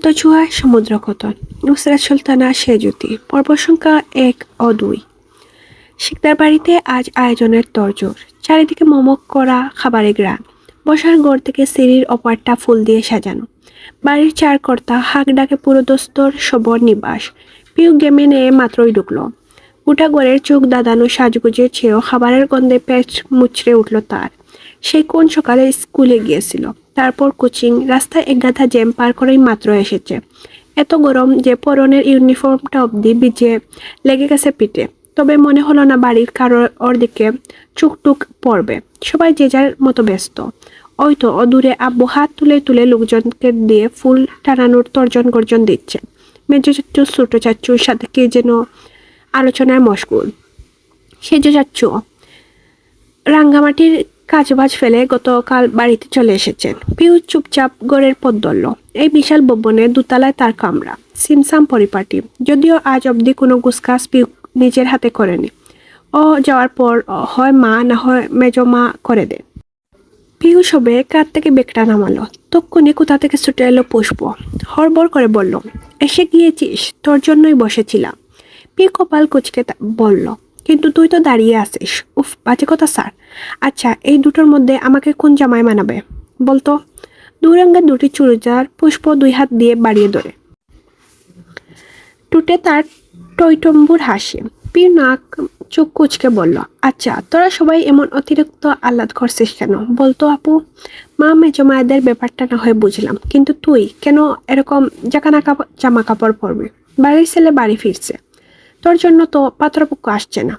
রক্তচুয়ায় সমুদ্র কথন। নুসরাত সুলতানা সেজুতি। পর্ব সংখ্যা 1 ও 2। শিকদার বাড়িতে আজ আয়োজনের তোড়জোড়। চারিদিকে মমক করা খাবারের গ্রান। বসার ঘর থেকে সিঁড়ির অপারটা ফুল দিয়ে সাজানো। বাড়ির চার কর্তা হাঁক ডাকে পুরো দস্তর সবর নিবাস। পিউ গেমে নিয়ে মাত্রই ঢুকলো। গোটা ঘরের চোখ দাদানো সাজগুজের চেয়েও খাবারের গন্ধে পেট মুচড়ে উঠল তার। সেই কোন সকালে স্কুলে গিয়েছিল, তারপর কোচিং, রাস্তায় একগাধা জ্যাম পার করেই মাত্র এসেছে। এত গরম যে পরনের ইউনিফর্মটা অবধি ভিজে লেগে গেছে পিঠে। তবে মনে হলো না বাড়ির কারোর ওর দিকে চুকটুক পড়বে। সবাই যে যার মতো ব্যস্ত। ওই তো অদূরে আব্বু হাত তুলে তুলে লোকজনকে দিয়ে ফুল টানানোর তর্জন গর্জন দিচ্ছে। মেজো চাচ্চু ছোট চাচ্চুর সাথে কে যেন আলোচনায় মশগুল। সেজো চাচ্চু রাঙ্গামাটির কাজবাজ ফেলে গতকাল বাড়িতে চলে এসেছেন। পিউ চুপচাপ গড়ের পথ ধরল। এই বিশাল ভবনে দোতলায় তার কামরা, সিমসাম পরিপাটি। যদিও আজ অবধি কোনো গুসকাস পিউ নিজের হাতে করেনি। ও যাওয়ার পর হয় মা না হয় মেজো মা করে দেন। পিউ সবে কার থেকে বেগটা নামালো, তক্ষুনি কোথা থেকে ছুটে এলো পুষ্প। হড়বড় করে বলল, এসে গিয়েছিস? তোর জন্যই বসেছিলাম। পিউ কপাল কুচকে বলল, কিন্তু তুই তো দাঁড়িয়ে আছিস। উফ, বাজে কথা স্যার। আচ্ছা, এই দুটোর মধ্যে আমাকে কোন জামাই মানাবে বলতো? দুই রঙের দুটি চুড়িদার পুষ্প দুই হাত দিয়ে বাড়িয়ে ধরে। টুটে তার টইটম্বুর হাসি। পিউ নাক চোখ কুচকে বলল, আচ্ছা, তোরা সবাই এমন অতিরিক্ত আহ্লাদ করছিস কেন বলতো আপু? মা মেজো মায়েদের ব্যাপারটা না হয় বুঝলাম, কিন্তু তুই কেন এরকম জাকানা জামা কাপড় পরবি? বাড়ির ছেলে বাড়ি ফিরছে, তোর জন্য তো পাত্রপক্ষ আসছে না।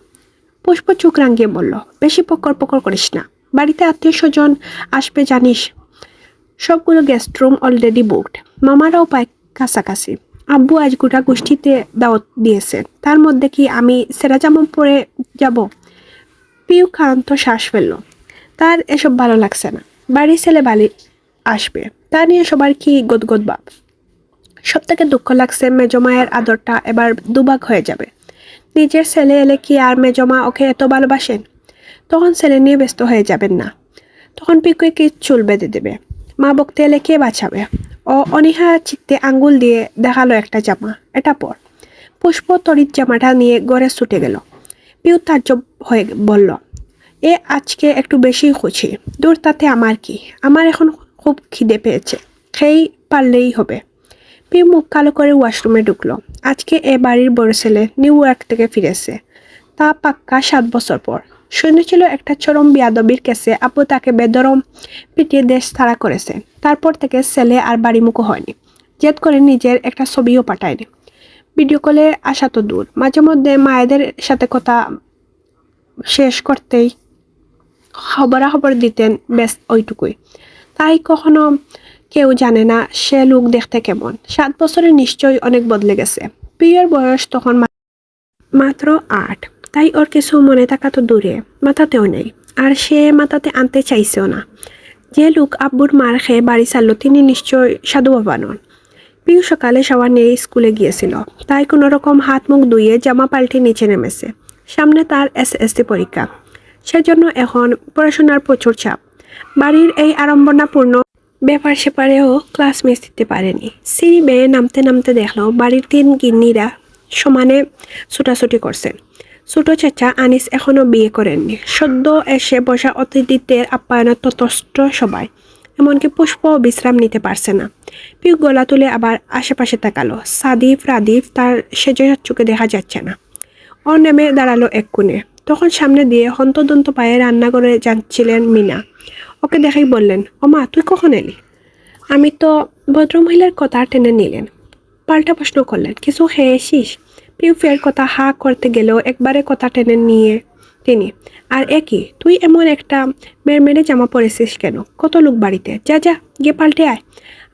পুষ্প চোখ রাঙিয়ে বলল, বেশি পকর পকর করিস না। বাড়িতে আত্মীয় স্বজন আসবে জানিস। সবগুলো গেস্ট রুম অলরেডি বুকড। মামারাও পায় কাছাকাছি। আব্বু আজ গোটা গোষ্ঠীতে দাওয়াত দিয়েছেন, তার মধ্যে কি আমি সেরা জামা পরে যাব? পিউ ক্লান্ত শ্বাস ফেলল। তার এসব ভালো লাগছে না। বাড়ির ছেলে বাড়ি আসবে, তা নিয়ে সবার কি গদগদ ভাব। সব থেকে দুঃখ লাগছে মেজমায়ের আদরটা এবার দুভাগ হয়ে যাবে। নিজের ছেলে এলে কি আর মেজমা ওকে এত ভালোবাসেন? তখন ছেলে নিয়ে ব্যস্ত হয়ে যাবেন না? তখন পিকুয়ে কি চুল বেঁধে দেবে? মা বকতে এলে কে বাঁচাবে? ও অনীহা চিত্তে আঙ্গুল দিয়ে দেখালো একটা জামা, এটা পর। পুষ্প তড়িৎ জামাটা নিয়ে ঘরে ছুটে গেল। পিউ তাজ্জব হয়ে বলল, এ আজকে একটু বেশি খুশি। দূর, তাতে আমার কি? আমার এখন খুব খিদে পেয়েছে, খেয়েই পারলেই হবে। পিউ মুখ কালো করে ওয়াশরুমে ঢুকলো। আজকে এ বাড়ির বড় ছেলে নিউ ইয়র্ক থেকে ফিরেছে, তা পাক্কা 7 বছর পর। শুনেছিল একটা চরম বিয়াদবির কেসে আপু তাকে বেদরম পিটিয়ে দেশ ছাড়া করেছে। তারপর থেকে ছেলে আর বাড়িমুখো হয়নি। জেদ করে নিজের একটা ছবিও পাঠায়নি। ভিডিও কলে আসা তো দূর, মাঝে মধ্যে মায়েদের সাথে কথা শেষ করতেই খবরাখবর দিতেন, ব্যাস ওইটুকুই। তাই কখনো কেউ জানে না সে লোক দেখতে কেমন। 7 বছরে নিশ্চয়ই অনেক বদলে গেছে। পিউর বয়স তখন মাত্র 8, তাই ওর কিছু মনে থাকা তো দূরে, মাথাতেও নেই। আর সে মাথাতে আনতে চাইছেও না। যে লোক আব্বুর মার খেয়ে বাড়ি ছাড়লো তিনি নিশ্চয় সাধু বাবা নন। পিউ সকালে শাওয়ার নিয়ে স্কুলে গিয়েছিল, তাই কোনো রকম হাত মুখ ধুয়ে জামা পাল্টে নিচে নেমেছে। সামনে তার এসএসসি পরীক্ষা, সেজন্য এখন পড়াশোনার প্রচুর চাপ। বাড়ির এই আড়ম্বরপূর্ণ ব্যাপার সেপারেও ক্লাস মিস দিতে পারেনি। সিঁড়ি বেয়ে নামতে নামতে দেখলো বাড়ির 3 গিন্নিরা সমানে ছুটাছুটি করছেন। ছোট চাচা আনিস এখনো বিয়ে করেননি। সদ্য এসে বসা অতিথিদের আপ্যায়নে ততস্থ সবাই, এমনকি পুষ্প বিশ্রাম নিতে পারছে না। পিউ গলা তুলে আবার আশেপাশে তাকালো। সাদিফ রাদিফ তার সেজো চাচ্চুকে দেখা যাচ্ছে না। ও নেমে দাঁড়ালো এক কোণে। তখন সামনে দিয়ে হন্তদন্ত পায়ে রান্নাঘরে যাচ্ছিলেন মিনা। ওকে দেখেই বললেন, ও মা, তুই কখন এলি? আমি তো। ভদ্রমহিলার কথা টেনে নিলেন। পাল্টা প্রশ্ন করলেন, কিছু খেয়েছিস? পিউ ফের কথা হা করতে গেলেও একবারে কথা টেনে নিয়ে তিনি, আর একই, তুই এমন একটা মেরমেরে জামা পরেছিস কেন? কত লোক বাড়িতে, যা যা গিয়ে পাল্টে আয়।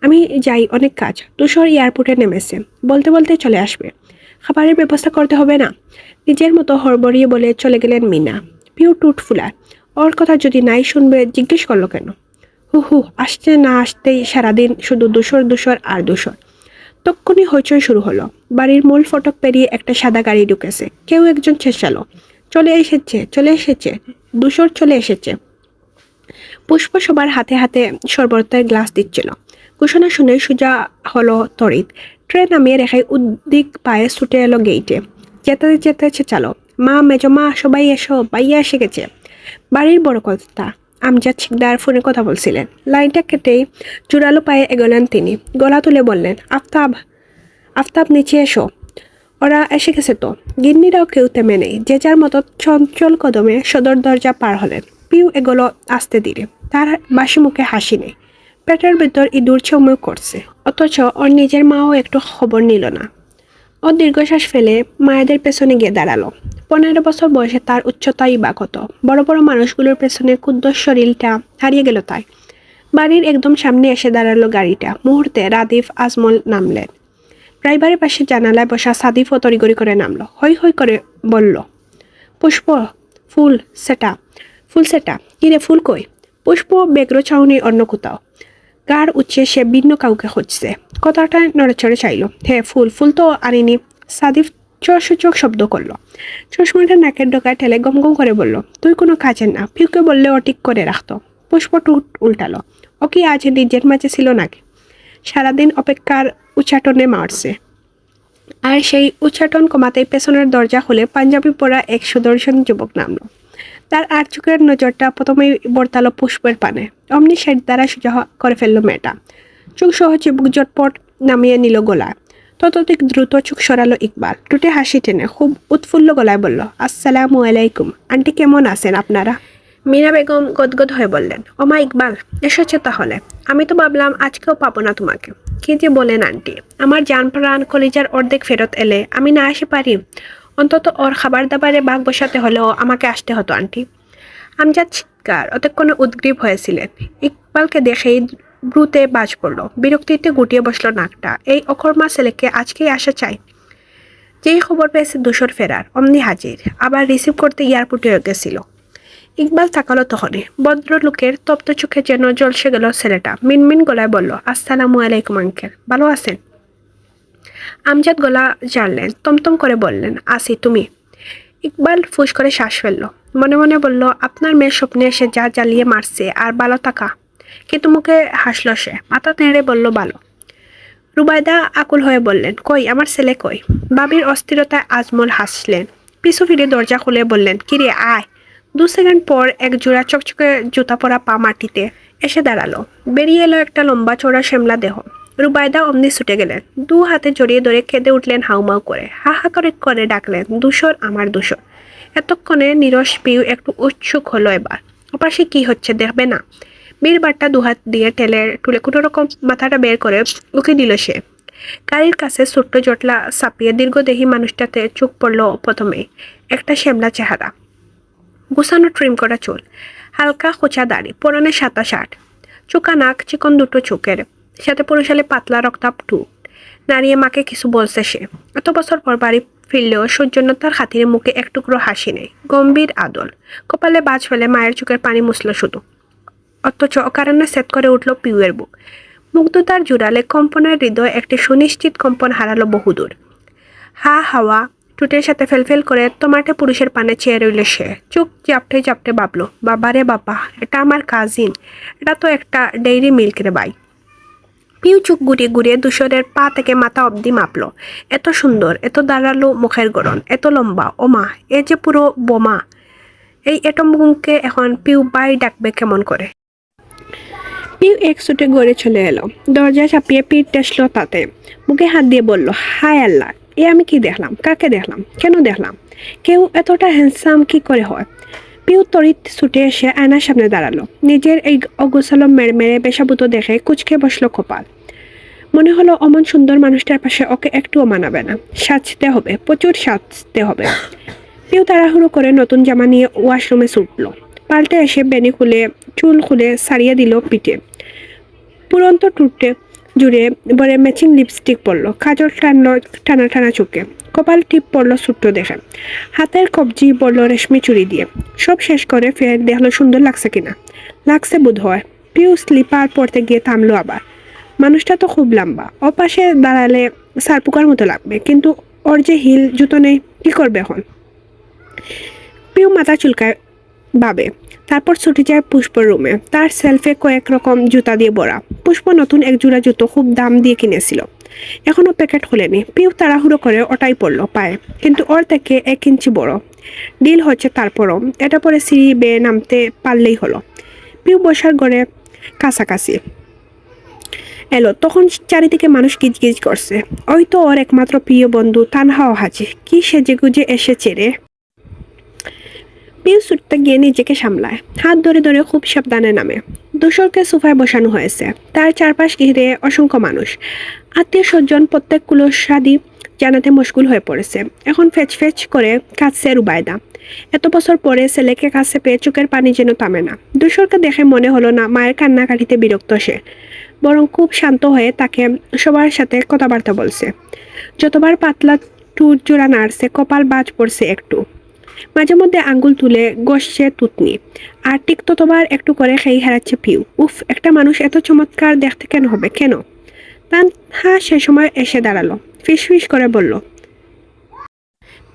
আমি যাই, অনেক কাজ। তুষার এয়ারপোর্টে নেমেছে, বলতে বলতে চলে আসবে। খাবারের ব্যবস্থা করতে হবে না? নিজের মতো হড়বড়িয়ে বলে চলে গেলেন মিনা। পিউ টুট ফুলার। ওর কথা যদি নাই শুনবে জিজ্ঞেস করলো কেন? হু আসতে না আসতেই সারাদিন শুধু দূষর আর দূষর। তক্ষুনি হইচই শুরু হলো। বাড়ির মূল ফটক পেরিয়ে একটা সাদা গাড়ি ঢুকেছে। কেউ একজন চেঁচালো, চলে এসেছে, দূষর চলে এসেছে। পুষ্প সবার হাতে হাতে শরবতের গ্লাস দিচ্ছিল। ঘোষণা শুনে সোজা হলো তড়িৎ। ট্রেন নামিয়ে রেখে উদ্দিক পায়ে ছুটে এলো গেইটে। যেতে যেতে চেঁচালো, মা, মেজমা, সবাই এসো, ভাইয়া এসে গেছে। বাড়ির বড় কথা আমজাদ শিকদার ফোনে কথা বলছিলেন। লাইনটা কেটেই জোরালো পায়ে এগোলেন তিনি। গলা তুলে বললেন, আফতাব, আফতাব, নিচে এসো, ওরা এসে গেছে তো। গিন্নিরাও কেউ তেমে নেই, যে যার মতো চঞ্চল কদমে সদর দরজা পার হলেন। পিউ এগোলো আস্তে ধীরে, তার বাসি মুখে হাসি নেই, পেটের ভেতর ইঁদুর চৌমুক করছে। অথচ ওর নিজের মাও একটু খবর নিল না। ও দীর্ঘশ্বাস ফেলে মায়েদের পেছনে গিয়ে দাঁড়ালো। 15 বছর বয়সে তার উচ্চতাই বা কত, বড় বড় মানুষগুলোর পেছনে ক্ষুদ্র শরীরটা হারিয়ে গেল তাই। বাড়ির একদম সামনে এসে দাঁড়ালো গাড়িটা। মুহূর্তে রাদিফ, আজমল নামলেন। ড্রাইভারের পাশে জানালায় বসা সাদিফও তড়িগড়ি করে নামলো। হৈ হৈ করে বলল, পুষ্প, ফুল সেটা, ফুল সেটা। কিরে, ফুল কই? পুষ্প বেগ্র চাউনি অন্য কোথাও। গাড় উঠছে, সে ভিন্ন কাউকে খুঁজছে। কথাটা নড়েচড়ে চাইল। হ্যাঁ, ফুল, ফুল তো আনিনি। সাদিফ চোখ শব্দ করলো। চশমাটা নাকের ডোকায় ঠেলে গম গম করে বলল, তুই কোনো কাজের না। পিউকে বললে ও ঠিক করে রাখতো। পুষ্প টুট উল্টালো। ও কি আজ নিজের মাঝে ছিল নাকি? সারাদিন অপেক্ষার উচ্চাটনে মারছে। আর সেই উচ্চাটন কমাতেই পেছনের দরজা খুলে পাঞ্জাবি পরা এক সুদর্শন যুবক নামলো। তার আর চোখের নজরটা প্রথমেই বর্তালো পুষ্পের পানে। অমনি সেট দ্বারা সোজা করে ফেললো মেয়েটা। চোখ সহ চিবুক জটপট নামিয়ে নিল গলায়। ততোধিক দ্রুত চোখ সরালো ইকবাল। টুটে হাসি টেনে খুব উৎফুল্ল গলায় বলল, আসসালামু আলাইকুম আন্টি, কেমন আছেন আপনারা? মীরা বেগম গদগদ হয়ে বললেন, ওমা ইকবাল, এসেছে তাহলে। আমি তো ভাবলাম আজকেও পাবো না তোমাকে। কি যে বলেন আন্টি, আমার জান প্রাণ কলিজার অর্ধেক ফেরত এলে আমি না আসে পারি? অন্তত ওর খাবার দাবারে ভাগ বসাতে হলেও আমাকে আসতে হতো আন্টি। আমজাদ চিৎকার অতক্ষণে উদ্গ্রীব হয়েছিলেন। ইকবালকে দেখেই ব্রুতে বাজ পড়ল। বিরক্তিতে গুটিয়ে বসলো নাকটা। এই অকর্মা ছেলেকে আজকেই আসা চাই। যেই খবর পেয়েছে দুশোর ফেরার, অমনি হাজির। আবার রিসিভ করতে এয়ারপোর্টে গেছিল। ইকবাল তাকালো তখনই। ভদ্রলোকের তপ্ত চোখে যেন জলসে গেল ছেলেটা। মিনমিন গলায় বলল, আসসালামু আলাইকুম আঙ্কেল, ভালো আছেন? আমজাদ গলা জানলেন, তমতম করে বললেন, আসি, তুমি? ইকবাল ফুস করে শ্বাস ফেলল। মনে মনে বলল, আপনার মেয়ের স্বপ্নে এসে যা জ্বালিয়ে মারছে আর ভালো থাকা। কিন্তু মুখে হাসল সে, মাথা নেড়ে বলল, ভালো। রুবায়দা আকুল হয়ে বললেন, কই আমার ছেলে কই? বাবির অস্থিরতায় আজমল হাসলেন। পিছু ফিরে দরজা খুলে বললেন, কিরে আয়। 2 সেকেন্ড পর এক জোড়া চকচকে জুতা পরা পা মাটিতে এসে দাঁড়ালো। বেরিয়ে এলো একটা লম্বা চওড়া শ্যামলা দেহ। রুবায়দা অমনি ছুটে গেলেন। 2 হাতে জড়িয়ে ধরে কেঁদে উঠলেন হাউমাউ করে। হা হা করে ডাকলেন, দুশোর, আমার দুশোর। এতক্ষণে নিরস পিউ একটু উৎসুক হলো এবার। ওপাশে কি হচ্ছে দেখবে না? বীরবারটা 2 হাত দিয়ে তুলে কোনো রকম মাথাটা বের করে উকি দিল সে। গাড়ির কাছে ছোট্ট জটলা চাপিয়ে দীর্ঘদেহী মানুষটাতে চোখ পড়ল প্রথমে। একটা শ্যামলা চেহারা, গুছানো ট্রিম করা চুল, হালকা খোঁচা দাড়ি, পরনে সাদা শার্ট, চোখা নাক, চিকন দুটো চোখের সাথে পুরুষালে পাতলা রক্তাপ ঠোঁট। নাড়িয়ে মাকে কিছু বলছে সে। এত বছর পর বাড়ি ফিরলেও সৌজন্যতার খাতিরে মুখে এক টুকরো হাসি নেই, গম্ভীর আদল। কপালে বাজ ফেলে মায়ের চোখের পানি মুছল শুধু। অথচ অকারণে সেট করে উঠল পিউয়ের বুক। মুগ্ধতার জোরালে কম্পনের হৃদয় একটি সুনিশ্চিত কম্পন হারালো বহুদূর। হা হাওয়া টুটের সাথে ফেলফেল করে তোমাটে পুরুষের পানে চেয়ে রইল সে। চোখ চাপটে ভাবলো, বাবা রে বাবা, এটা আমার কাজিন, এটা তো একটা ডেইরি মিল্ক রে ভাই। পিউ চোখ ঘুরিয়ে দুশোরের পা থেকে মাথা অবধি মাপলো। এত সুন্দর, এত দাঁড়ালো মুখের গড়ন, এত লম্বা, ওমা, এ যে পুরো বোমা। এই এটমগুনকে এখন পিউ বাই ডাকবে কেমন করে? পিউ এক ছুটে গড়ে চলে এলো। দরজা চাপিয়ে পিঠ টেসলো তাতে। মুখে হাত দিয়ে বলল, হায় আল্লাহ, এ আমি কি দেখলাম? কাকে দেখলাম? কেন দেখলাম? কেউ এতটা হ্যান্ডসাম কি করে হয়? পিউ তড়িৎ ছুটে এসে আয়নার সামনে দাঁড়ালো। নিজের এই অগোছালো মেরে বেশাবুতো দেখে কুচকে বসলো কপাল। মনে হলো অমন সুন্দর মানুষটার পাশে ওকে একটুও মানাবে না। সাজতে হবে, প্রচুর সাজতে হবে। পিউ তাড়াহুড়ো করে নতুন জামা নিয়ে ওয়াশরুমে ছুটলো। পাল্টে এসে বেনি খুলে চুল খুলে সারিয়ে দিল পিঠে। পুরন্ত টুটে জুড়ে বরে ম্যাচিং লিপস্টিক পরলো। কাজল টানলো টানা চোখে। কপাল টিপ পড়লো ছোট্ট দেখে। হাতের কবজি পড়লো রেশমি চুড়ি দিয়ে। সব শেষ করে ফের দেখলো সুন্দর লাগছে কিনা। লাগছে বোধ হয়। পিউ স্লিপার পরতে গিয়ে থামলো আবার। মানুষটা তো খুব লম্বা, ও পাশে দাঁড়ালে সারপুকার মতো লাগবে, কিন্তু ওর যে হিল জুতো নেই, কি করবে এখন? পিউ মাথা চুলকায় ভাবে। তারপর ছুটে যায় পুষ্পর রুমে। তার সেলফে কয়েক রকম জুতা দিয়ে ভরা। পুষ্প নতুন এক জোড়া জুতো খুব দাম দিয়ে কিনেছিল, এখনো প্যাকেট খোলেনি। পিউ তাড়াহুড়ো করে ওটাই পড়লো পায়ে, কিন্তু ওর থেকে 1 ইঞ্চি বড়। ডিল হচ্ছে তারপরও এটা পরে সিঁড়ি বেয়ে নামতে পারলেই হলো। পিউ বসার ঘরে কাছাকাছি এলো, তখন চারিদিকে মানুষ গিজগিজ করছে। ওই তো ওর একমাত্র প্রিয় বন্ধু তানহাও হাজির। কি সেজেগুজে এসেছে রে। পিউ ছুটতে গিয়ে নিজেকে সামলায়, হাত ধরে ধরে খুব সাবধানে নামে। দূষরকে সোফায় বসানো হয়েছে, তার চারপাশ ঘিরে অসংখ্য মানুষ। আত্মীয় স্বজন প্রত্যেকগুলো স্বাদী জানাতে মশগুল হয়ে পড়েছে। এখন ফেচ ফেচ করে কাঁদছে রুবায়দা। এত বছর পরে ছেলেকে কাছে পেয়ে চোখের পানি যেন থামে না। দূষরকে দেখে মনে হলো না মায়ের কান্নাকাটিতে বিরক্ত সে, বরং খুব শান্ত হয়ে তাকে সবার সাথে কথাবার্তা বলছে। যতবার পাতলা টুট জোড়া নাড়ছে, কপাল বাজ পড়ছে একটু। মাঝে মধ্যে আঙ্গুল তুলে গসছে তুতনি, আর ঠিক ততবার একটু করে খেই হারাচ্ছে পিউ। উফ, একটা মানুষ এত চমৎকার দেখতে কেন হবে, কেন? তানহা সে সময় এসে দাঁড়ালো, ফিসফিস করে বলল,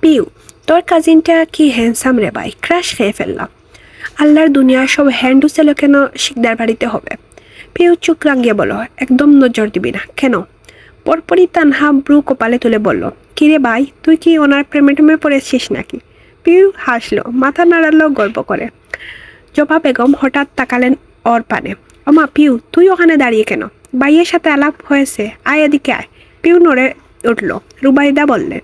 পিউ, তোর কাজিনটা কি হ্যান্ডসাম রে ভাই, ক্রাশ খেয়ে ফেললাম। আল্লাহর দুনিয়ার সব হ্যান্ডু ছেলে কেন শিকদার বাড়িতে হবে? পিউ চোখ রাঙিয়ে বলো, একদম নজর দিবি না। কেন? পরপরই তানহা ব্রু কপালে তুলে বলল, কিরে ভাই, তুই কি ওনার প্রেমে টেমে পড়েছিস নাকি? পিউ হাসলো, মাথা নাড়ালো গল্প করে। জবা বেগম হঠাৎ তাকালেন ওর পানে। ওমা পিউ, তুই ওখানে দাঁড়িয়ে কেন? ভাইয়ের সাথে আলাপ হয়েছে, আয় এদিকে আয়। পিউ নড়ে উঠল। রুবাইদা বললেন,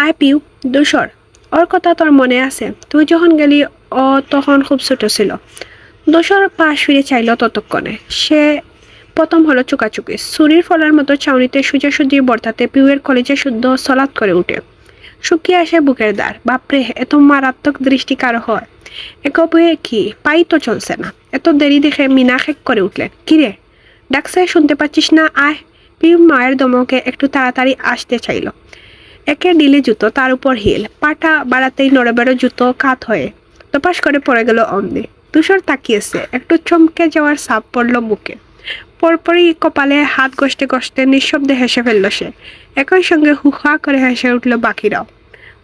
আয় পিউ। দূষর, ওর কথা তোর মনে আছে? তুই যখন গেলি ও তখন খুব ছোট ছিল। দূষর পাশ ফিরে চাইল ততক্ষণে। সে প্রথম হলো চুকাচুকি। ছুরির ফলার মতো ছাউনিতে সোজাসুজি বর্তাতে পিউয়ের কলেজে শুদ্ধ সলাৎ করে উঠে। শুকিয়ে আসে বুকের দ্বার। বাপরে, এত মারাত্মক দৃষ্টি কারো হয়? একবয়ে কি পাই তো চলছে না। এত দেরি দেখে মিনা খেক করে উঠলেন, কিরে ডাকছে, শুনতে পাচ্ছিস না? আয়। পিউ মায়ের দমকে একটু তাড়াতাড়ি আসতে চাইল। একে ডিলে জুতো, তার উপর হিল, পাটা বাড়াতেই নড়েবেড়ো জুতো কাত হয়ে তপাস করে পড়ে গেল অমনি। তুষার তাকিয়েছে, একটু চমকে যাওয়ার ছাপ পড়ল বুকে। পরপরই কপালে হাত ঘষতে ঘষতে নিঃশব্দে হেসে ফেলল সে। একই সঙ্গে হুহা করে হেসে উঠল বাকিরাও।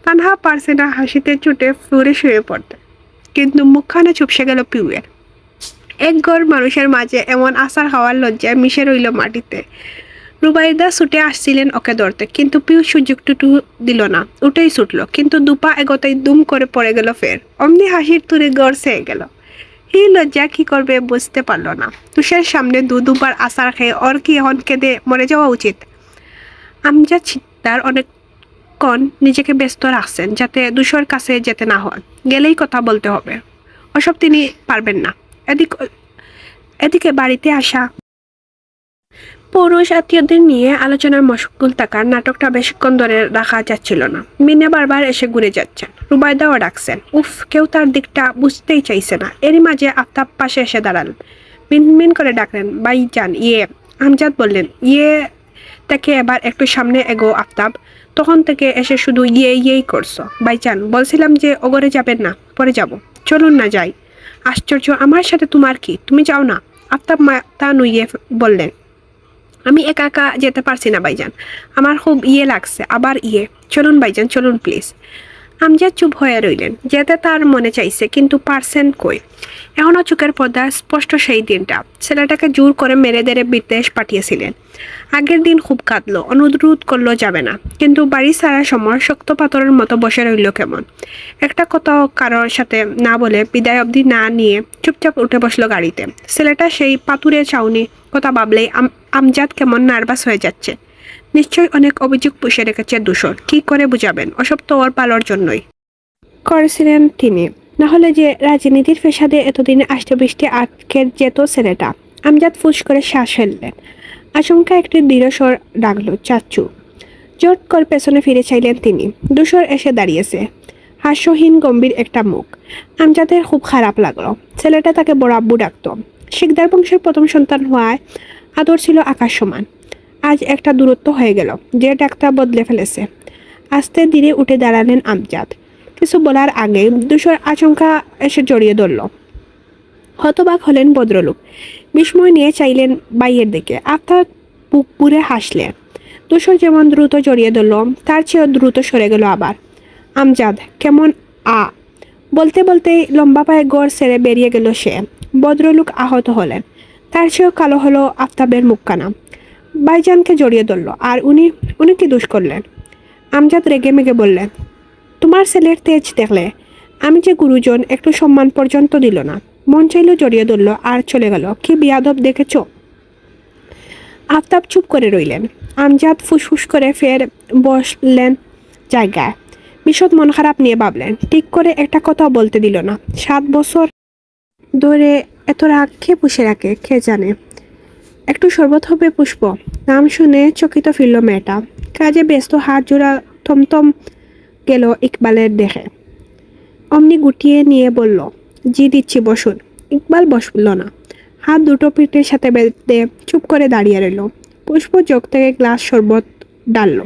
তানহা পারছে না হাসিতে চুটে ফ্লোরে শুয়ে পড়তে, কিন্তু মুখখানে চুপসে গেল পিউয়ের। এক ঘর মানুষের মাঝে এমন আসার খাওয়ার লজ্জায় মিশে রইল মাটিতে। রুবাইদা ছুটে আসছিলেন ওকে ধরতে, কিন্তু পিউ সুযোগটুকু দিল না। উঠেই ছুটল, কিন্তু দুপা এগোতেই দুম করে পড়ে গেল ফের। অমনি হাসির তুরে গড় সেয়ে গেল। এই লজ্জা কি করবে বুঝতে পারল না। তুষের সামনে দুবার আসার খেয়ে ওর কি এখন কেঁদে মরে যাওয়া উচিত? আমজাদ চিত্তার অনেকক্ষণ নিজেকে ব্যস্ত রাখছেন যাতে দুশোর কাছে যেতে না হন। গেলেই কথা বলতে হবে, ওসব তিনি পারবেন না। এদিকে বাড়িতে আসা পৌরুষ আত্মীয়দের নিয়ে আলোচনার মশগুল থাকার নাটকটা বেশিক্ষণ ধরে রাখা যাচ্ছিল না। মিনা বারবার এসে ঘুরে যাচ্ছেন, রুবায়দাও ডাকছেন। উফ, কেউ তার দিকটা বুঝতেই চাইছে না। এরই মাঝে আফতাব পাশে এসে দাঁড়ালেন, মিনমিন করে ডাকলেন, ভাইজান ইয়ে। আমজাদ বললেন, ইয়ে থেকে এবার একটু সামনে এগো আফতাব। তখন থেকে এসে শুধু ইয়ে ইয়েই করছো। ভাইজান, বলছিলাম যে ওগরে যাবেন না, পরে যাব। চলুন না যাই। আশ্চর্য, আমার সাথে তোমার কি? তুমি যাও না। আফতাব মাথা নুইয়ে বললেন, আমি একা একা যেতে পারছি না ভাইজান, আমার খুব ইয়ে লাগছে। আবার ইয়ে, চলুন ভাইজান, চলুন প্লিজ। আমজাদ চুপ হয়ে রইলেন। যেতে তার মনে চাইছে, কিন্তু পারছেন কই? এখনও চোখের পর্দা স্পষ্ট সেই দিনটা। ছেলেটাকে জোর করে মেরে দেরে বিদেশ পাঠিয়েছিলেন। আগের দিন খুব কাঁদলো, অনুরোধ করলো যাবে না, কিন্তু বাড়ি ছাড়ার সময় শক্ত পাথরের মতো বসে রইল কেমন। একটা কথাও কারোর সাথে না বলে, বিদায় অবধি না নিয়ে চুপচাপ উঠে বসলো গাড়িতে। ছেলেটা সেই পাথুরে চাউনি কথা ভাবলেই আমজাদ কেমন নার্ভাস হয়ে যাচ্ছে। নিশ্চয়ই অনেক অভিযোগ পুষে রেখেছে দূষণ। কি করে বুঝাবেন? ওসব তো ওর ভালোর জন্যই করেছিলেন তিনি। না হলে যে রাজনীতির পেশাদে এতদিনে আষ্টে আটকে যেত ছেলেটা। আমজাদ ফুস করে শ্বাস ফেললেন। আচমকা একটি দৃঢ়স্বর ডাকলো, চাচ্চু। জোট করে পেছনে ফিরে চাইলেন তিনি। দূষর এসে দাঁড়িয়েছে, হাস্যহীন গম্ভীর একটা মুখ। আমজাদের খুব খারাপ লাগলো। ছেলেটা তাকে বড় আব্বু ডাকত। শিকদার বংশের প্রথম সন্তান হওয়ায় আদর ছিল আকাশ সমান। আজ একটা দূরত্ব হয়ে গেল, যে ডাকটা বদলে ফেলেছে। আস্তে ধীরে উঠে দাঁড়ালেন আমজাদ। কিছু বলার আগে দূষর আচমকা এসে জড়িয়ে ধরল। হতবাক হলেন ভদ্রলোক। বিস্ময় নিয়ে চাইলেন বাইয়ের দিকে। আফতাব বুক পুরে হাসলেন। দূষর যেমন দ্রুত জড়িয়ে ধরল, তার চেয়েও দ্রুত সরে গেল আবার। আমজাদ কেমন বলতে বলতেই লম্বা পায়ে গড় ছেড়ে বেরিয়ে গেল সে। ভদ্রলোক আহত হলেন। তার চেয়েও কালো হলো আফতাবের মুখখানা। ভাইজানকে জড়িয়ে ধরল। আর উনি উনি কি দোষ করলেন? আমজাদ রেগে মেগে বললেন, তোমার ছেলের তেজ দেখলে আমি যে গুরুজন একটু সম্মান পর্যন্ত দিল না। মন চাইল জড়িয়ে ধরল আর চলে গেল। কি বিয়াদব দেখেছ? আফতাব চুপ করে রইলেন। আমজাদ ফুসফুস করে ফের বসলেন জায়গায়। বিশদ মন খারাপ নিয়ে ভাবলেন। ঠিক করে একটা কথা বলতে দিল না। 7 বছর ধরে এত রাগ খেয়ে পুষে রাখে কে জানে। একটু শরবত হবে পুষ্প? নাম শুনে চকিত ফিরল মেয়েটা। কাজে ব্যস্ত হাত জোড়া থমথম গেল ইকবালের দেখে। অমনি গুটিয়ে নিয়ে বলল, জি দিচ্ছি, বসুন। ইকবাল বসল না। হাত দুটো পিঠের সাথে বেঁধে চুপ করে দাঁড়িয়ে রইল। পুষ্প জগ থেকে গ্লাস শরবত ডালল।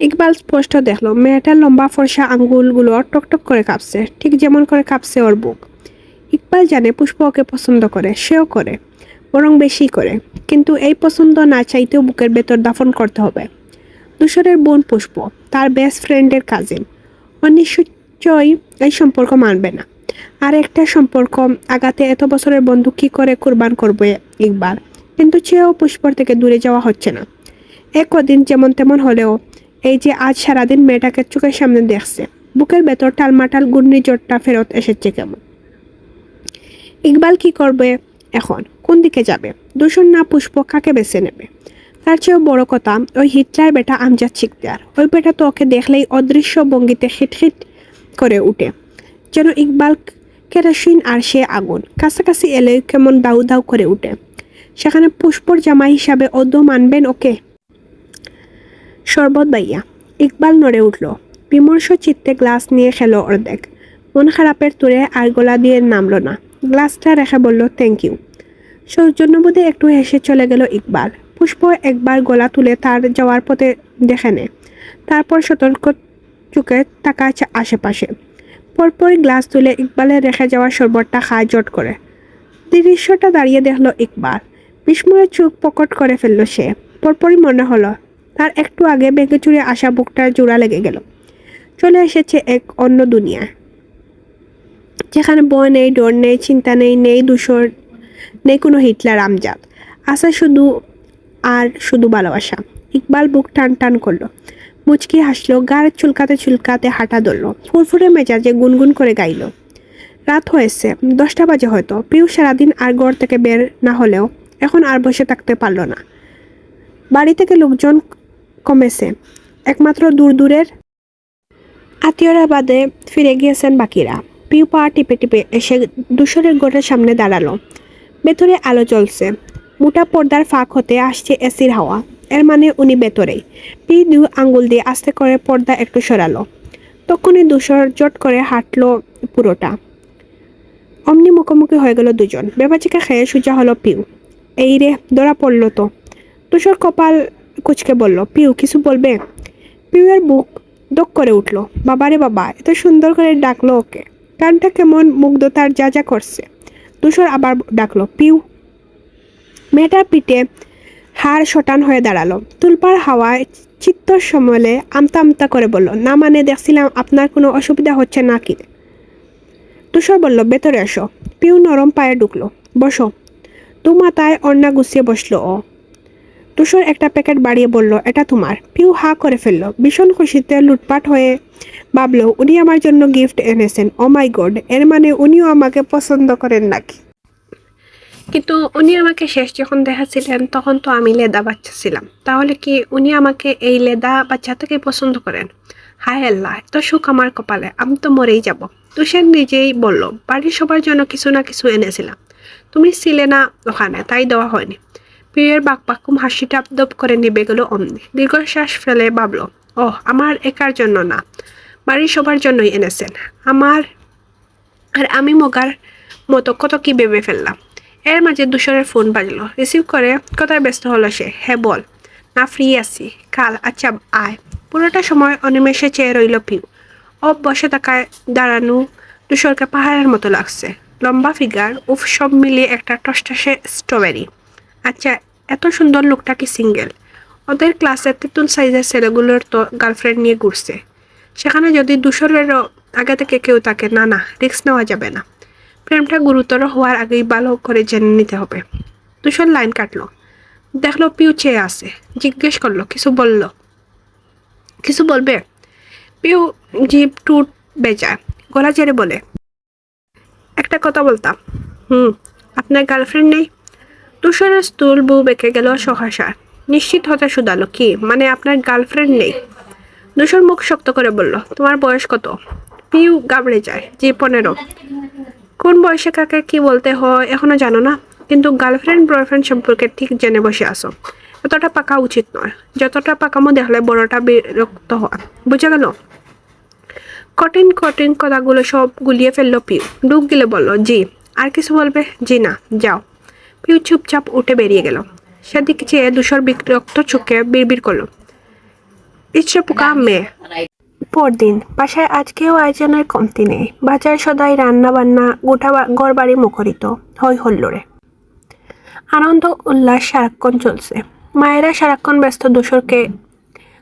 ইকবাল স্পষ্ট দেখল মেয়েটার লম্বা ফর্সা আঙ্গুলগুলো টকটক করে কাঁপছে, ঠিক যেমন করে কাঁপছে ওর বুক। ইকবাল জানে পুষ্প ওকে পছন্দ করে, সেও করে, বরং বেশি করে। কিন্তু এই পছন্দ না চাইতেও বুকের ভেতর দাফন করতে হবে। দুশরের বোন পুষ্প, তার বেস্ট ফ্রেন্ডের কাজিন। ও নিশ্চয়ই এই সম্পর্ক মানবে না। আর একটা সম্পর্ক আগাতে এত বছরের বন্ধু কি করে কুরবান করবে ইকবাল। কিন্তু চেয়েও পুষ্পর থেকে দূরে যাওয়া হচ্ছে না। কদিন যেমন তেমন হলেও এই যে আজ সারাদিন মেয়েটাকে চোখের সামনে দেখছে, বুকের ভেতর টালমাটাল ঘূর্ণিঝড়টা ফেরত এসেছে কেমন। ইকবাল কি করবে এখন? কোন দিকে যাবে? দূষণ না পুষ্প, কাকে বেছে নেবে? তার চেয়েও বড় কথা, ওই হিটলার বেটা আমজাদ শিকদার। ওই বেটা তো ওকে দেখলেই অদৃশ্য ভঙ্গিতে খিটখিট করে উঠে, যেন ইকবাল কেরোসিন আর সে আগুন। কাছাকাছি এলে কেমন দাউ দাউ করে উঠে। সেখানে পুষ্পর জামাই হিসাবে অদ্য মানবেন ওকে? শরবত ভাইয়া। ইকবাল নড়ে উঠল। বিমর্ষ চিত্তে গ্লাস নিয়ে খেলো অর্ধেক। মন খারাপের তুরে আর গলা দিয়ে নামল না। গ্লাসটা রেখে বলল, থ্যাংক ইউ। সৌজন্যবোধে একটু হেসে চলে গেল ইকবাল। পুষ্প একবার গলা তুলে তার যাওয়ার পথে দেখে নেয়। তারপর সতর্ক চোখে তাকায় আশেপাশে। পরপরই গ্লাস তুলে ইকবালের রেখে যাওয়া শরবতটা খায় জট করে। দৃশ্যটা দাঁড়িয়ে দেখল ইকবাল। বিস্ময়ে চোখ পকট করে ফেলল সে। পরপরই মনে হলো তার একটু আগে ভেঙে চুরে আসা বুকটার জোড়া লেগে গেল। চলে এসেছে এক অন্য দুনিয়া, যেখানে ভয় নেই, ডর নেই, চিন্তা নেই, নেই দূষর, নেই কোনো হিটলার আমজাদ। আছে শুধু আর শুধু ভালোবাসা। ইকবাল বুক টান টান করলো, মুচকি হাসলো, গাড় চুলকাতে চুলকাতে হাঁটা ধরলো, ফুরফুরে মেজাজে গুনগুন করে গাইল। রাত হয়েছে, 10টা বাজে হয়তো। পিউ সারাদিন আর ঘর থেকে বের না হলেও এখন আর বসে থাকতে পারল না। বাড়ি থেকে লোকজন কমেছে, একমাত্র দূর দূরের আত্মীয়রা বাদে ফিরে গিয়েছেন বাকিরা। পিউ পা টিপে টিপে এসে দুশরের ঘরের সামনে দাঁড়ালো। ভেতরে আলো জ্বলছে। মোটা পর্দার ফাঁক হতে আসছে এসির হাওয়া। এর মানে উনি ভেতরেই। পি 2 আঙ্গুল দিয়ে আস্তে করে পর্দা একটু সরালো। তখনই দুশর জট করে হাঁটলো পুরোটা। অমনি মুখোমুখি হয়ে গেল দুজন। বেবাচিকা খেয়ে সোজা হলো পিউ। এই রে, ধরা পড়লো তো। দুশর কপাল কুচকে বলল, পিউ কিছু বলবে? পিউয়ের বুক দক করে উঠল। বাবারে বাবা, এত সুন্দর করে ডাকলো ওকে। কানটা কেমন মুগ্ধতার যা যা করছে। দুশর আবার ডাকলো, পিউ। মেয়েটার পিঠে হাড় শটান হয়ে দাঁড়ালো। তুলপার হাওয়ায় চিত্তর সমলে আমতা আমতা করে বলল, না মানে দেখছিলাম আপনার কোনো অসুবিধা হচ্ছে না কি? তুষার বলল, ভেতরে এসো। পিউ নরম পায়ে ঢুকলো। বসো। দু মাথায় অন্না গুছিয়ে বসলো ও। তুষার একটা প্যাকেট বাড়িয়ে বলল, এটা তোমার। পিউ হা করে ফেললো। ভীষণ খুশিতে লুটপাট হয়ে ভাবলো, উনি আমার জন্য গিফট এনেছেন। ও মাই গড, এর মানে উনিও আমাকে পছন্দ করেন নাকি? কিন্তু উনি আমাকে শেষ যখন দেখাচ্ছিলেন তখন তো আমি লেদা বাচ্চা ছিলাম। তাহলে কি উনি আমাকে এই লেদা বাচ্চা থেকে পছন্দ করেন? হায় আল্লাহ, এত সুখ আমার কপালে, আমি তো মরেই যাব। তুষার নিজেই বলল, বাড়ির সবার জন্য কিছু না কিছু এনেছিলাম, তুমি ছিলে না ওখানে, তাই দেওয়া হয়নি। প্রিয়ের বাকবাকুম হাসিটা দপ করে নিবে গেল অমনি। দীর্ঘশ্বাস ফেলে ভাবলো, ওহ, আমার একার জন্য না, বাড়ির সবার জন্যই এনেছেন। আর আমি মগার মতো কত কি ভেবে ফেললাম। এর মাঝে দুশরের ফোন বাজলো। রিসিভ করে কথায় ব্যস্ত হলো সে। হ্যাঁ বল। না, ফ্রি আছি কাল। আচ্ছা আয়। পুরোটা সময় অনিমেষে চেয়ে রইল পিউ। বসে থাকায় দাঁড়ানো দুশরকে পাহাড়ের মতো লাগছে। লম্বা ফিগার, উফ, সব মিলিয়ে একটা টসটসে স্ট্রবেরি। আচ্ছা, এত সুন্দর লোকটা কি সিঙ্গেল? ওদের ক্লাসের তেঁতুল সাইজের ছেলেগুলোর তো গার্লফ্রেন্ড নিয়ে ঘুরছে। সেখানে যদি দুশরেরও আগে থেকে কেউ তাকে না না রিস্ক নেওয়া যাবে না, প্রেমটা গুরুতর হওয়ার আগেই ভালো করে জেনে নিতে হবে। তুষার লাইন কাটলো, দেখলো পিউ চেয়ে আছে, জিজ্ঞেস করলো কিছু বলবে? পিউ জিভ টুট বেজায়, গলা ছেড়ে বলে, একটা কথা বলতাম। আপনার গার্লফ্রেন্ড নেই? তুষারের স্থূল বউ বেঁকে গেল সহসা, নিশ্চিত হতে শুধালো, কি মানে আপনার গার্লফ্রেন্ড নেই? তুষার মুখ শক্ত করে বলল, তোমার বয়স কত? পিউ গাবড়ে যায়, জি 15। কোন বয়সে কাকে কি বলতে হয় এখনো জানো না, কিন্তু গার্লফ্রেন্ড বয়ফ্রেন্ড সম্পর্কে ঠিক জেনে বসে আসো। এতটা পাকা উচিত নয়, যতটা পাকামো দেখলে বড়টা বিরক্ত হওয়া, বুঝে গেল? কঠিন কঠিন কথাগুলো সব গুলিয়ে ফেললো পিউ, ডুব গিলে বলল, জি। আর কিছু বলবে? জি না, যাও। পিউ চুপচাপ উঠে বেরিয়ে গেল। সেদিকে চেয়ে দুশোর বিরক্ত চোখে বিড়বিড় করলো, ইচ্ছে পোকা মেয়ে। পরদিন বাসায় আজকেও আয়োজনের কমতি নেই। বাজার সদাই, রান্না বান্না, গোটা ঘর বাড়ি মুখরিত, হই হল্লোড়ে। আনন্দ উল্লাস সারাক্ষণ চলছে। মায়েরা সারাক্ষণ ব্যস্ত দুশোরকে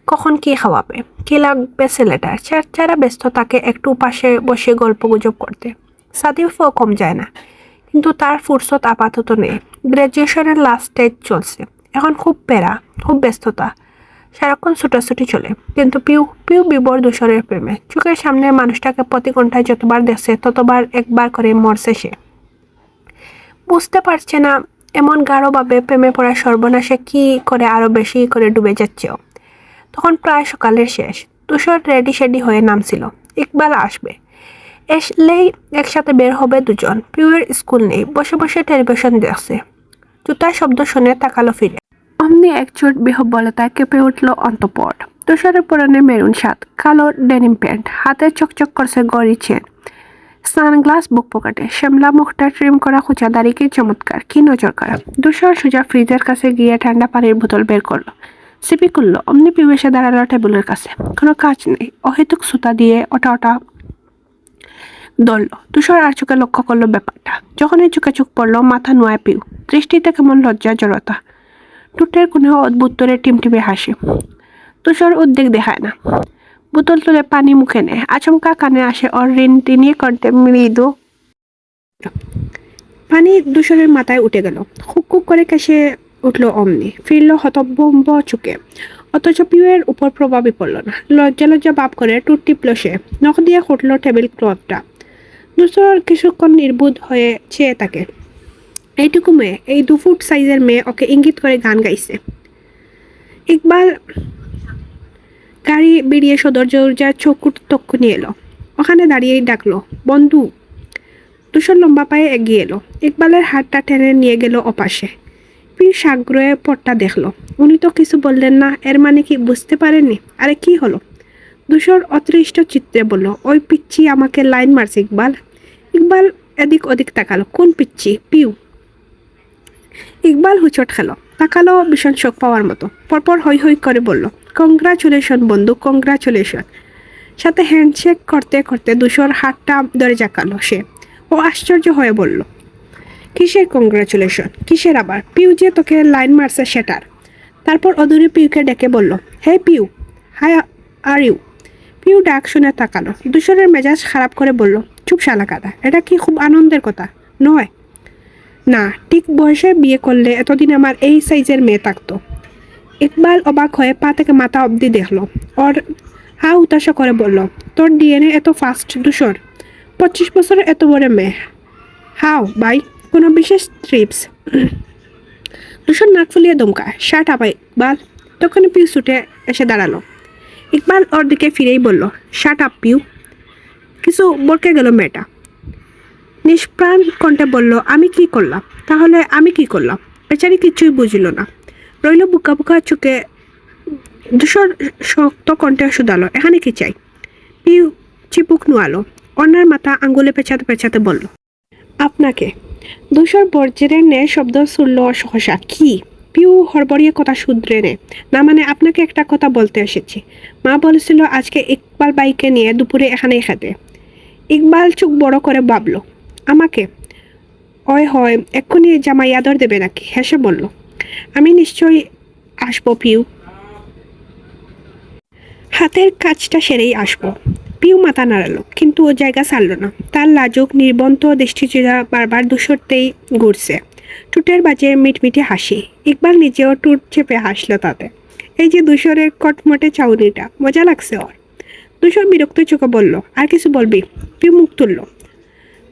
কখন কি খাওয়াবে, কি লাগবে ছেলেটার, যারা ব্যস্ত তাকে একটু পাশে বসে গল্প গুজব করতে। সাদিফও কম যায় না, কিন্তু তার ফুরসত আপাতত নেই। গ্র্যাজুয়েশনের লাস্ট স্টেজ চলছে, এখন খুব প্যারা, খুব ব্যস্ততা, সারাক্ষণ ছুটাছুটি চলে। কিন্তু পিউ পিউ বিবর দূষণের প্রেমে। চোখের সামনে মানুষটাকে প্রতি ঘন্টায় যতবার দেখছে ততবার একবার করে মরছে সে। বুঝতে পারছে না এমন গাঢ়ভাবে প্রেমে পড়া সর্বনাশে কি করে আরো বেশি করে ডুবে যাচ্ছেও। তখন প্রায় সকালের শেষ। তুষার রেডি শেডি হয়ে নামছিল, ইকবাল আসবে, এসলেই একসাথে বের হবে দুজন। পিউয়ের স্কুল নেই, বসে বসে টেলিভিশন দেখছে। জুতার শব্দ শুনে তাকালো ফিরে। অমনি একচোট বিহ্বলতায় কেঁপে উঠল অন্তঃপট। তুষারের পরনে মেরুন শার্ট, কালো ডেনিম প্যান্ট, হাতে চকচক করছে গড়ি চেন, সানগ্লাস বুক পকেটে, শ্যামলা মুখটা ট্রিম করা খোঁচা দাড়ি, কি চমৎকার, কি নজর কাড়া। তুষার সোজা ফ্রিজের কাছে গিয়ে ঠান্ডা পানির বোতল বের করলো, সিপি করলো। অমনি পিউ এসে দাঁড়ালো টেবিলের কাছে। কোনো কাজ নেই, অহেতুক সুতা দিয়ে ওটা দৌড়ল। তুষার আর চোখে লক্ষ্য করলো ব্যাপারটা। যখনই চোখে চোখ পড়লো, মাথা নোয়ায় পিউ, দৃষ্টিতে কেমন লজ্জা জড়তা, টুটের কোনো অদ্ভুত তোরে টিমটিমে হাসি। তুষার উদ্বেগ দেখায় না, বোতল তুলে পানি মুখে নেয়। আচমকা কানে আসে ওর রিনটিনি কণ্ঠে মৃদু। পানি তুষারের মাথায় উঠে গেল, খুক খুক করে কেসে উঠল। অমনি ফিরল হতভম্ব চোখে, অথচ পিউয়ের উপর প্রভাবই পড়ল না। লজ্জা লজ্জা ভাব করে টুট টিপল সে, নখ দিয়ে খুঁটল টেবিল ক্লথটা। তুষার কিছুক্ষণ নির্বুধ হয়ে চেয়ে থাকে। এইটুকু মেয়ে, এই 2 ফুট সাইজের মেয়ে ওকে ইঙ্গিত করে গান গাইছে। ইকবাল গাড়ি বেরিয়ে সদর দরজার চৌকুট তক্ষুনি এলো, ওখানে দাঁড়িয়েই ডাকলো, বন্ধু। তুষার লম্বা পায়ে এগিয়ে এলো, ইকবালের হাতটা টেনে নিয়ে গেল ওপাশে। পিউ সাগ্রহে পটটা দেখলো। উনি তো কিছু বললেন না, এর মানে কি বুঝতে পারেননি? আরে কি হলো? তুষার অতৃষ্ট চিত্রে বলল, ওই পিচ্ছি আমাকে লাইন মারছে ইকবাল। ইকবাল এদিক ওদিক তাকালো, কোন পিচ্ছি? পিউ। ইকবাল হুচট খেলো, তাকালো ভীষণ শোক পাওয়ার মতো। পরপর হই হই করে বলল, কংগ্রাচুলেশন বন্ধু, কংগ্রাচুলেশন। সাথে হ্যান্ডশেক করতে করতে দুশোর হাতটা ধরে জাকালো সে। ও আশ্চর্য হয়ে বলল, কিসের কংগ্রাচুলেশন? কিসের আবার? পিউ যে তোকে লাইন মারছে সেটার। তারপর অদূরে পিউকে ডেকে বলল, হে Piu, how are you? Piu ডাক শুনে তাকালো। দুশোরের মেজাজ খারাপ করে বলল, চুপ শালা কাদা, এটা কি খুব আনন্দের কথা নয়? না, ঠিক বয়সে বিয়ে করলে এতদিন আমার এই সাইজের মেয়ে থাকতো। ইকবাল অবাক হয়ে পা থেকে মাথা অবধি দেখলো। ওর হা উতাশা করে বলল, তোর ডিএনএ এত ফাস্ট দুশোর? 25 বছরের এত বড় মেয়ে? হাও ভাই, কোনো বিশেষ ট্রিপস? দুশোর নাক ফুলিয়ে দমকায়, শার্ট আপাই ইকবাল। তখনই পিউ ছুটে এসে দাঁড়ালো। ইকবাল ওর দিকে ফিরেই বলল, শার্ট আপ পিউ। কিছু বরকে গেল মেয়েটা, নিষ্প্রাণ কণ্ঠে বলল, আমি কি করলাম? তাহলে আমি কি করলাম? বেচারি কিছুই বুঝল না, রইল বুকা বুকা চোখে। দুশোর শক্ত কণ্ঠে শুধালো, এখানে কি চাই? পিউ চিপুক নোয়ালো, অন্যার মাথা আঙ্গুলে পেঁচাতে পেঁচাতে বলল, আপনাকে। দুশোর বর্জ্যের ন্যায় শব্দ শুনল সহসা। কি? পিউ হড়বড়িয়ে কথা শুধরে নে, না মানে আপনাকে একটা কথা বলতে এসেছি। মা বলেছিল আজকে ইকবাল বাইকে নিয়ে দুপুরে এখানেই খেতে। ইকবাল চোখ বড় করে ভাবল, আমাকে? ওই হয় এক্ষুনি জামাই আদর দেবে নাকি? হেসে বলল, আমি নিশ্চয়ই আসবো পিউ, হাতের কাজটা সেরেই আসবো। পিউ মাথা নাড়ালো, কিন্তু ও জায়গা ছাড়ল না। তার লাজুক নির্বন্ত দৃষ্টিচোরা বারবার দুশোরতেই ঘুরছে। টুটের বাজে মিটমিটে হাসি। ইকবাল নিজেও টুট চেপে হাসলো তাতে। এই যে দুশোরের কটমটে চাউনিটা, মজা লাগছে ওর। দুশোর বিরক্ত চোখে বলল, আর কিছু বলবি? পিউ মুখ তুলল।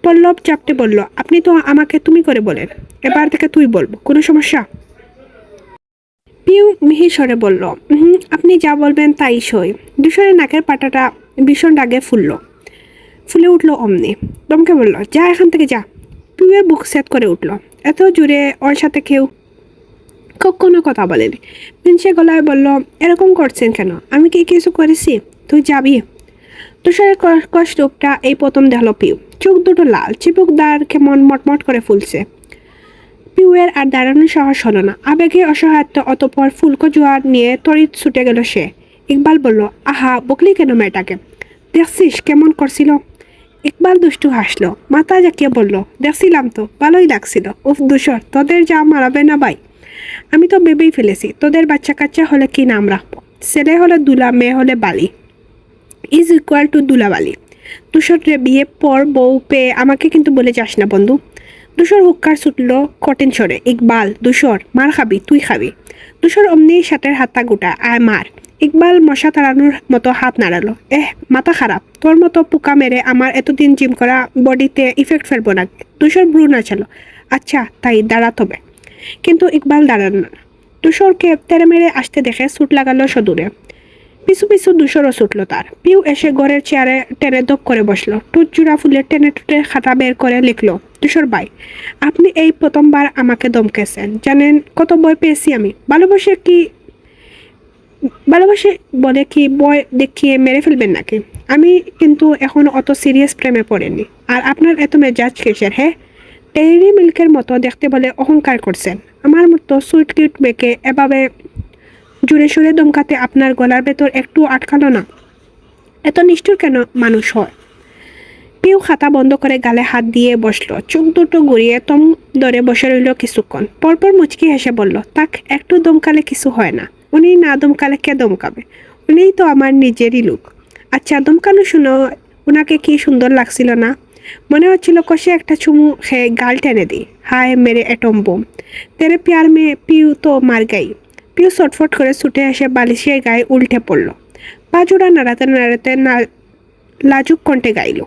পল্লব চাপটে বলল, আপনি তো আমাকে তুমি করে বলেন, এবার থেকে তুই বলবো, কোনো সমস্যা? পিউ মিহি স্বরে বলল, আপনি যা বলবেন তাই সই। দুশোরের নাকের পাটাটা ভীষণ রাগে ফুলে উঠলো অমনি। দমকে বলল, যা এখান থেকে যা। পিউয়ের বুক সেট করে উঠল। এত জোরে ওর সাথে কেউ কখনো কথা বলেনি। মিনসে গলায় বলল, এরকম করছেন কেন? আমি কি কিছু করেছি? তুই যাবি? তুষারের কষ্টটা এই প্রথম দেখল পিউ। চোখ দুটো লাল, চিপুক দাঁড় কেমন মটমট করে ফুলছে। পিউয়ের আর দাঁড়ানোর সাহস হলো না। আবেগে অসহায়ত্ব, অতপর ফুলকো জোয়ার নিয়ে তড়িৎ ছুটে গেল সে। ইকবাল বলল, আহা, বকলি কেন মেয়েটাকে? দেখছিস কেমন করছিল? ইকবাল দুষ্টু হাসলো, মাথা জাকিয়ে বলল, দেখছিলাম তো, ভালোই লাগছিল। উফ দুশর, তোদের যা মারাবে না ভাই। আমি তো ভেবেই ফেলেছি তোদের বাচ্চা কাচ্চা হলে কি নাম রাখবো। ছেলে হলে দুলা, মেয়ে হলে বালি। ইজ ইকুয়াল টু দুলাবালি। দুশোর বিয়ে পর বউ পেয়ে আমাকে কিন্তু বলে যাস না বন্ধু। দুশোর হুক্কার ছুটল কঠিন স্বরে, ইকবাল, দুশোর মার খাবি, তুই খাবি। দুশোর অমনি সাথের হাতটা গোটা, আয় মার। ইকবাল মশা তাড়ানোর মতো হাত নাড়ালো। মাথা খারাপ, তোর মতো পোকা মেরে আমার এতদিন জিম করা বডিতে ইফেক্ট ফেলবো না। দুশোর ব্রু নাচালো। আচ্ছা তাই, দাঁড়াতে হবে। কিন্তু ইকবাল দাঁড়ানো না। দুশোরকে তেড়ে মেরে আসতে দেখে ছুট লাগালো সদূরে। পিছু পিছু দুশোরও ছুটল তার। পিউ এসে ঘরের চেয়ারে টেনে দপ করে বসলো। টুট জোড়া ফুলে টেনে টুটে খাতা বের করে লিখলো, দুশোর ভাই, আপনি এই প্রথমবার আমাকে দমকেছেন। জানেন কত ভয় পেয়েছি আমি। ভালোবাসে বলে কি ভয় দেখিয়ে মেরে ফেলবেন নাকি? আমি কিন্তু এখন অত সিরিয়াস প্রেমে পড়েনি। আর আপনার এত মেজাজ কিসের? হ্যাঁ, ডেইরি মিল্কের মতো দেখতে বলে অহংকার করছেন। আমার মতো সুইট কিউট মেয়েকে এভাবে জোরে সোরে দমকাতে আপনার গলার ভেতর একটু আটকালো না? এত নিষ্ঠুর কেন মানুষ হয়? পিউ খাতা বন্ধ করে গালে হাত দিয়ে বসলো। চোখ দুটো গড়িয়ে তম ধরে বসে রইল কিছুক্ষণ। পরপর মুচকি হেসে বলল, তাক, একটু দমকালে কিছু হয় না। উনি না দমকালে কে দমকাবে? উনিই তো আমার নিজেরই লোক। আচ্ছা, দমকানো শুনো, ওনাকে কি সুন্দর লাগছিল না? মনে হচ্ছিল কষে একটা চুমু খেয়ে গাল টেনে দিই। হায় মেরে এটম বোম, তেরে প্যার মে পিউ তো মার গাই। পিউ ছটফট করে ছুটে এসে বালিশের গায়ে উল্টে পড়ল। পা জোড়া নাড়াতে নাড়াতে লাজুক কণ্ঠে গাইল,